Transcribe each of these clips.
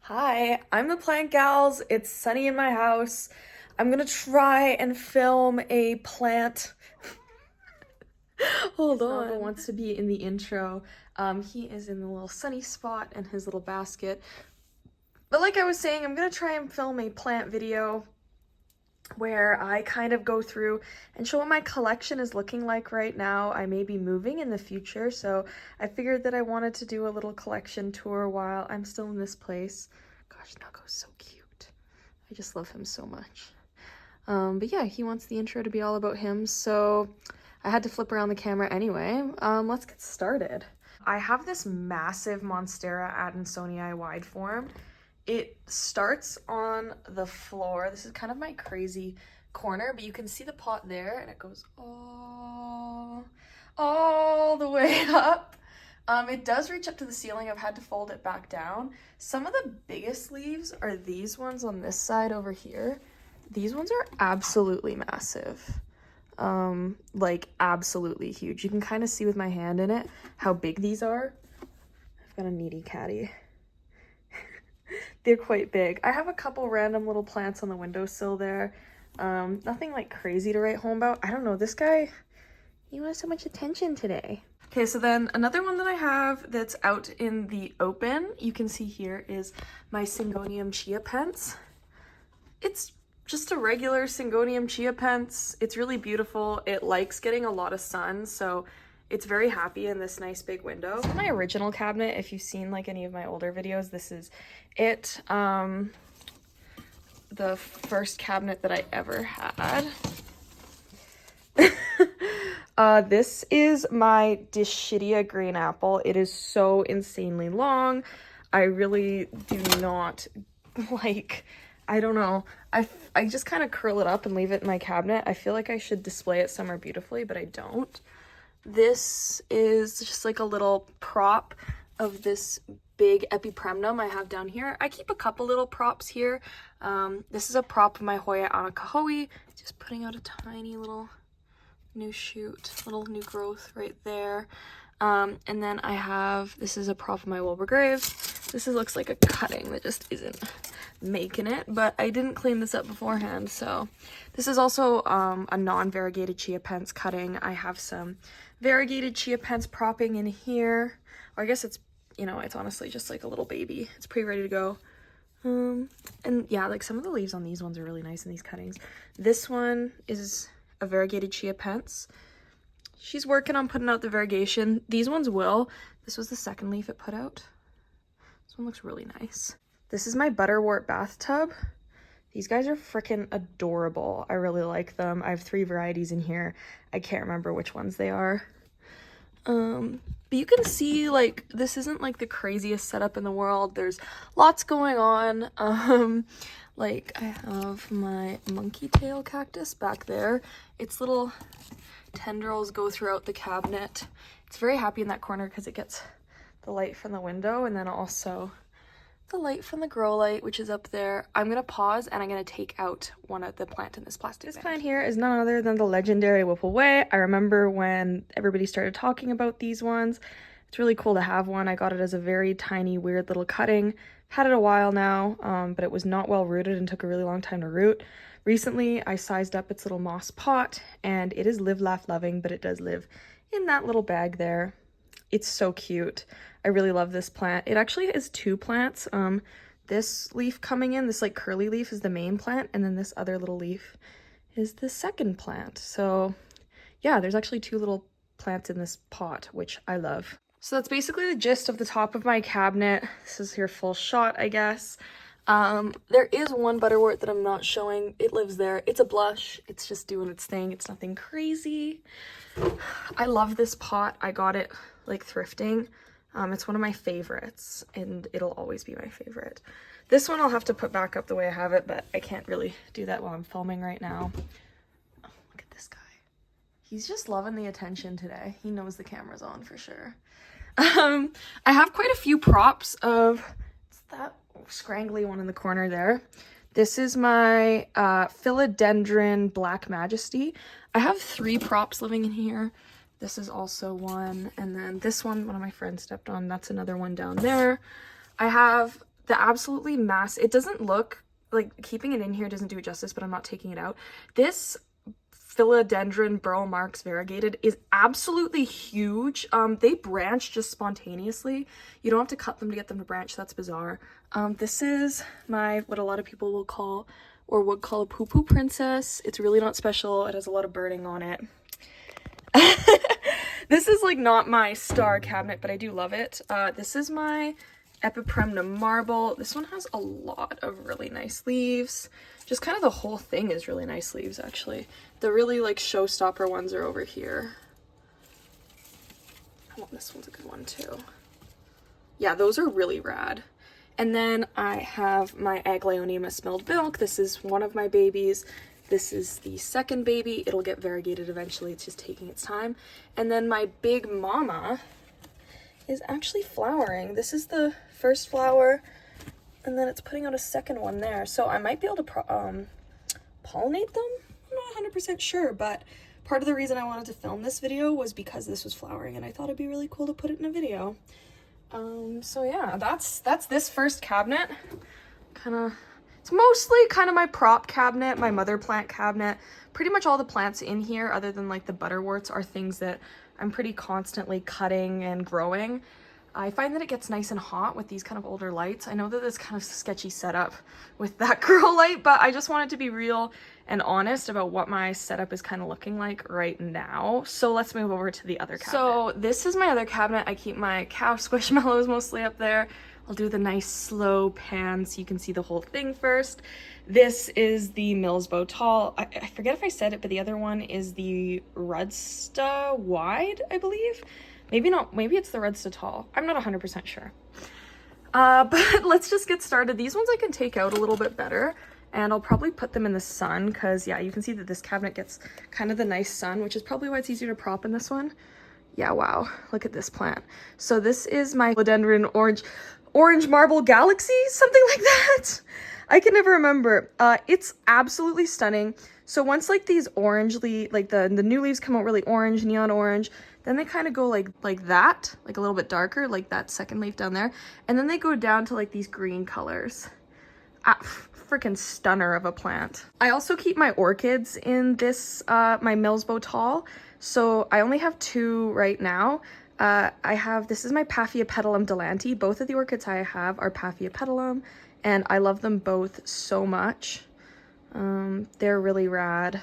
Hi, I'm the Plant Gals. It's sunny in my house. I'm gonna try and film a plant. Hold on. Snuggle wants to be in the intro. He is in the little sunny spot in his little basket. But like I was saying, I'm gonna try and film a plant video where I kind of go through and show what my collection is looking like right now. I may be moving in the future, so I figured that I wanted to do a little collection tour while I'm still in this place. Gosh, Nuggo's so cute. I just love him so much. But yeah, he wants the intro to be all about him, so I had to flip around the camera anyway. Let's get started. I have this massive monstera adansonii wide form. It starts on the floor. This is kind of my crazy corner, but you can see the pot there, and it goes all the way up. It does reach up to the ceiling. I've had to fold it back down. Some of the biggest leaves are these ones on this side over here. These ones are absolutely massive. Like absolutely huge. You can kind of see with my hand in it how big these are. I've got a needy catty. They're quite big. I have a couple random little plants on the windowsill there. Nothing like crazy to write home about. I don't know, this guy, he wants so much attention today. Okay, so then another one that I have that's out in the open, you can see here, is my Syngonium chiapense. It's just a regular Syngonium chiapense. It's really beautiful. It likes getting a lot of sun, so it's very happy in this nice big window. This is my original cabinet. If you've seen like any of my older videos, this is it. The first cabinet that I ever had. This is my Dischidia green apple. It is so insanely long. I really do not like, I don't know. I just kind of curl it up and leave it in my cabinet. I feel like I should display it somewhere beautifully, but I don't. This is just like a little prop of this big epipremnum I have down here. I keep a couple little props here. This is a prop of my Hoya anacahoe, just putting out a tiny little new shoot, little new growth right there. And then I have, this is a prop of my Wilbur Graves. Looks like a cutting that just isn't making it, but I didn't clean this up beforehand. So this is also a non-variegated chiapense cutting. I have some variegated chiapense propping in here. Or I guess it's, you know, it's honestly just like a little baby. It's pretty ready to go. And yeah, like some of the leaves on these ones are really nice in these cuttings. This one is a variegated chiapense. She's working on putting out the variegation. These ones will. This was the second leaf it put out. This one looks really nice. This is my butterwort bathtub. These guys are freaking adorable. I really like them. I have 3 varieties in here. I can't remember which ones they are. But you can see, like, this isn't like the craziest setup in the world. There's lots going on. Like, I have my monkey tail cactus back there. Its little tendrils go throughout the cabinet. It's very happy in that corner because it gets the light from the window and then also the light from the grow light, which is up there. I'm gonna pause and I'm gonna take out one of the plant in this plastic bag. This plant here is none other than the legendary Whipple Way. I remember when everybody started talking about these ones. It's really cool to have one. I got it as a very tiny, weird little cutting. Had it a while now, but it was not well rooted and took a really long time to root. Recently, I sized up its little moss pot, and it is live, laugh, loving, but it does live in that little bag there. It's so cute. I really love this plant. It actually is 2 plants. This leaf coming in, this like curly leaf, is the main plant, and then this other little leaf is the second plant. So yeah, there's actually 2 little plants in this pot, which I love. So that's basically the gist of the top of my cabinet. This is your full shot, I guess. There is one butterwort that I'm not showing. It lives there. It's a blush. It's just doing its thing. It's nothing crazy. I love this pot. I got it like thrifting. It's one of my favorites and it'll always be my favorite. This one I'll have to put back up the way I have it, but I can't really do that while I'm filming right now. Oh, look at this guy. He's just loving the attention today. He knows the camera's on for sure. I have quite a few props of, it's that scrangly one in the corner there. This is my philodendron Black Majesty. I have 3 props living in here. This is also one, and then this one of my friends stepped on. That's another one down there. I have the absolutely it doesn't look like, keeping it in here doesn't do it justice, but I'm not taking it out. This philodendron burl marks variegated is absolutely huge. They branch just spontaneously. You don't have to cut them to get them to branch. That's bizarre. This is what a lot of people will call or would call a poo-poo princess. It's really not special. It has a lot of birding on it. This is like not my star cabinet, but I do love it. This is my Epipremna marble. This one has a lot of really nice leaves. Just kind of the whole thing is really nice leaves, actually. The really like showstopper ones are over here. Oh, this one's a good one too. Yeah, those are really rad. And then I have my Aglaonium smelled milk. This is one of my babies. This is the second baby. It'll get variegated eventually. It's just taking its time. And then my big mama is actually flowering. This is the first flower, and then it's putting out a second one there. So I might be able to pollinate them. I'm not 100% sure, but part of the reason I wanted to film this video was because this was flowering, and I thought it'd be really cool to put it in a video. So yeah, that's this first cabinet. It's mostly kind of my prop cabinet, my mother plant cabinet. Pretty much all the plants in here, other than like the butterworts, are things that I'm pretty constantly cutting and growing. I find that it gets nice and hot with these kind of older lights. I know that it's kind of sketchy setup with that grow light, but I just wanted to be real and honest about what my setup is kind of looking like right now. So let's move over to the other cabinet. So this is my other cabinet. I keep my cow squishmallows mostly up there. I'll do the nice slow pan so you can see the whole thing first. This is the Millsbow Tall. I forget if I said it, but the other one is the Rudsta Wide, I believe. Maybe not, maybe it's the Rudsta Tall. I'm not 100% sure. But let's just get started. These ones I can take out a little bit better, and I'll probably put them in the sun because, yeah, you can see that this cabinet gets kind of the nice sun, which is probably why it's easier to prop in this one. Yeah, wow, look at this plant. So this is my philodendron orange marble galaxy, something like that. I can never remember. It's absolutely stunning. So once like these orange like the new leaves come out really orange, neon orange, then they kind of go like that, like a little bit darker, like that second leaf down there, and then they go down to like these green colors. Freaking stunner of a plant. I also keep my orchids in this my Millsbow Tall. So I only have two right now. This is my Paphiapetalum delanti. Both of the orchids I have are Paphiapetalum, and I love them both so much. They're really rad.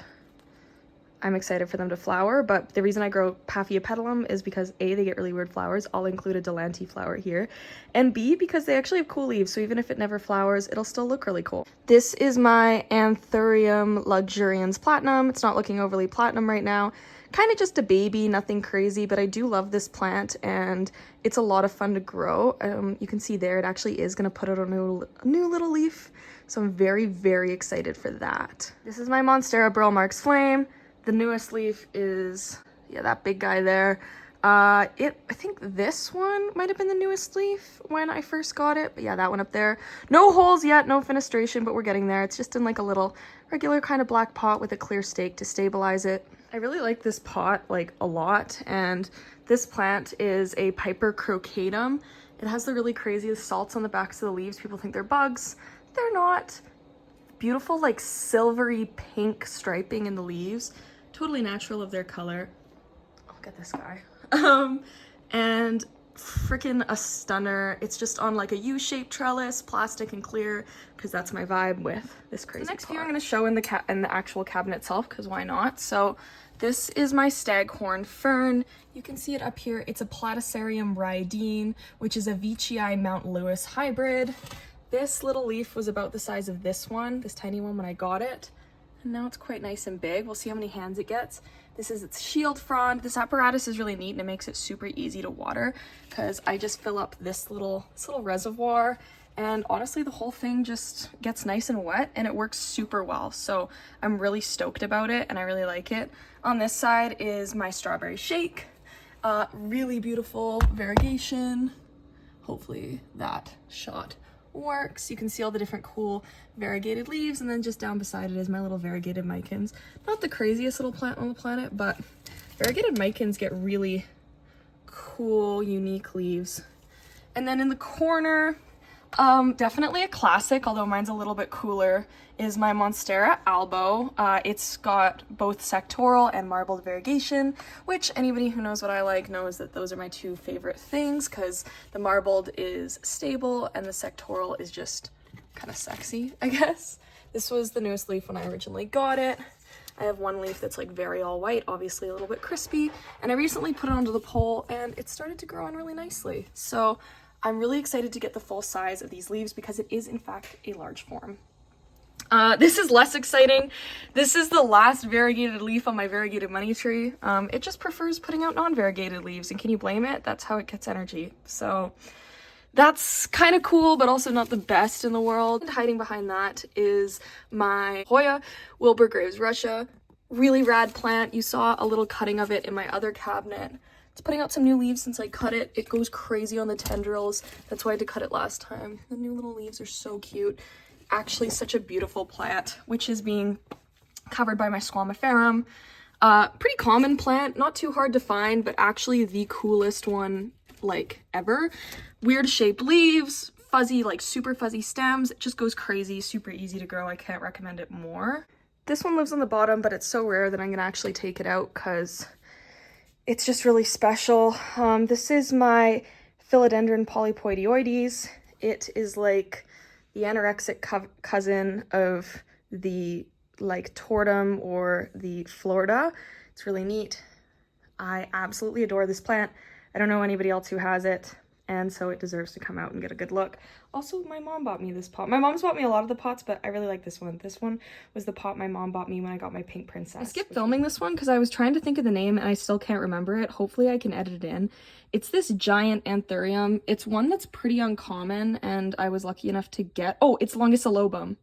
I'm excited for them to flower, but the reason I grow Paphiapetalum is because A, they get really weird flowers. I'll include a delanti flower here. And B, because they actually have cool leaves, so even if it never flowers, it'll still look really cool. This is my Anthurium luxurians platinum. It's not looking overly platinum right now. Kind of just a baby, nothing crazy, but I do love this plant and it's a lot of fun to grow. You can see there, it actually is going to put out a new little leaf. So I'm very, very excited for that. This is my monstera burl marks flame. The newest leaf is, yeah, that big guy there. I think this one might have been the newest leaf when I first got it, but yeah, that one up there. No holes yet, no fenestration, but we're getting there. It's just in like a little regular kind of black pot with a clear stake to stabilize it. I really like this pot like a lot, and this plant is a Piper crocatum. It has the really craziest salts on the backs of the leaves. People think they're bugs. They're not. Beautiful like silvery pink striping in the leaves. Totally natural of their color. Look at this guy. And freaking a stunner. It's just on like a U-shaped trellis, plastic and clear, because that's my vibe with this crazy. The next few I'm going to show in the actual cabinet itself, because why not? So this is my staghorn fern. You can see it up here. It's a Platycerium rhydine, which is a Veitchii Mount Lewis hybrid. This little leaf was about the size of this one, this tiny one, when I got it. And now it's quite nice and big. We'll see how many hands it gets. This is its shield frond. This apparatus is really neat and it makes it super easy to water because I just fill up this little reservoir, and honestly the whole thing just gets nice and wet and it works super well. So I'm really stoked about it and I really like it. On this side is my strawberry shake. Really beautiful variegation. Hopefully that shot works. You can see all the different cool variegated leaves, and then just down beside it is my little variegated micans. Not the craziest little plant on the planet, but variegated micans get really cool, unique leaves. And then in the corner, Definitely a classic, although mine's a little bit cooler, is my Monstera albo. It's got both sectoral and marbled variegation, which anybody who knows what I like knows that those are my two favorite things, because the marbled is stable and the sectoral is just kind of sexy, I guess. This was the newest leaf when I originally got it. I have one leaf that's like very all white, obviously a little bit crispy, and I recently put it onto the pole and it started to grow on really nicely. So I'm really excited to get the full size of these leaves because it is in fact a large form. This is less exciting. This is the last variegated leaf on my variegated money tree. It just prefers putting out non-variegated leaves, and can you blame it? That's how it gets energy. So that's kind of cool, but also not the best in the world. And hiding behind that is my Hoya, Wilbur Graves Russia. Really rad plant. You saw a little cutting of it in my other cabinet. It's putting out some new leaves since I cut it. It goes crazy on the tendrils. That's why I had to cut it last time. The new little leaves are so cute. Actually, such a beautiful plant, which is being covered by my squamiferum. Pretty common plant, not too hard to find, but actually the coolest one like ever. Weird shaped leaves, fuzzy, like super fuzzy stems. It just goes crazy, super easy to grow. I can't recommend it more. This one lives on the bottom, but it's so rare that I'm gonna actually take it out because it's just really special. This is my philodendron polypoidioides. It is like the anorexic cousin of the like tortum or the Florida. It's really neat. I absolutely adore this plant. I don't know anybody else who has it, and so it deserves to come out and get a good look. Also, my mom bought me this pot. My mom's bought me a lot of the pots, but I really like this one. This one was the pot my mom bought me when I got my pink princess. I skipped filming this one because I was trying to think of the name and I still can't remember it. Hopefully I can edit it in. It's this giant anthurium. It's one that's pretty uncommon, and I was lucky enough to get... Oh, it's Longisolobum.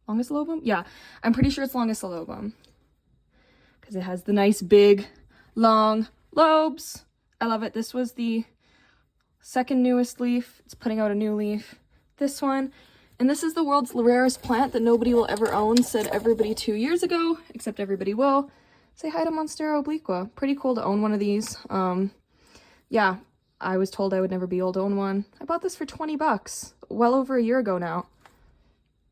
Longisolobum? Yeah, I'm pretty sure it's Longisolobum because it has the nice big long lobes. I love it. This was the second newest leaf. It's putting out a new leaf. This one. And this is the world's rarest plant that nobody will ever own, said everybody 2 years ago, except everybody will. Say hi to Monstera obliqua. Pretty cool to own one of these. Yeah, I was told I would never be able to own one. I bought this for 20 bucks, well over a year ago now.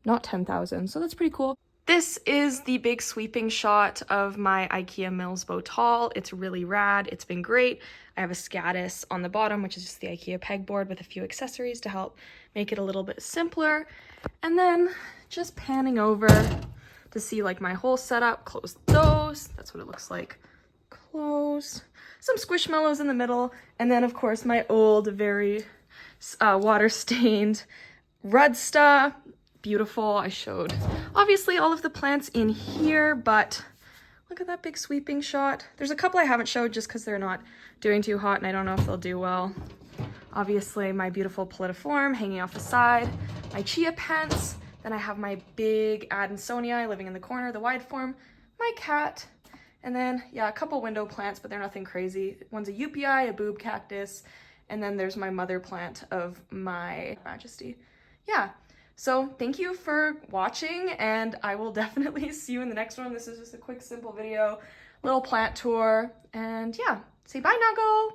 Not 10,000, so that's pretty cool. This is the big sweeping shot of my IKEA Mills Bow Tall. It's really rad. It's been great. I have a scatus on the bottom, which is just the IKEA pegboard with a few accessories to help make it a little bit simpler. And then just panning over to see like my whole setup. Close those. That's what it looks like. Close. Some squishmallows in the middle. And then of course my old, very water-stained Rudsta. Beautiful. I showed obviously all of the plants in here, but look at that big sweeping shot. There's a couple I haven't showed just because they're not doing too hot and I don't know if they'll do well. Obviously my beautiful Palidiform hanging off the side, my chia pence, then I have my big Adansonii living in the corner, the wide form, my cat, and then yeah, a couple window plants, but they're nothing crazy. One's a eupii, a boob cactus, and then there's my mother plant of my Majesty. Yeah. So thank you for watching, and I will definitely see you in the next one. This is just a quick, simple video, little plant tour, and yeah, say bye, Nago!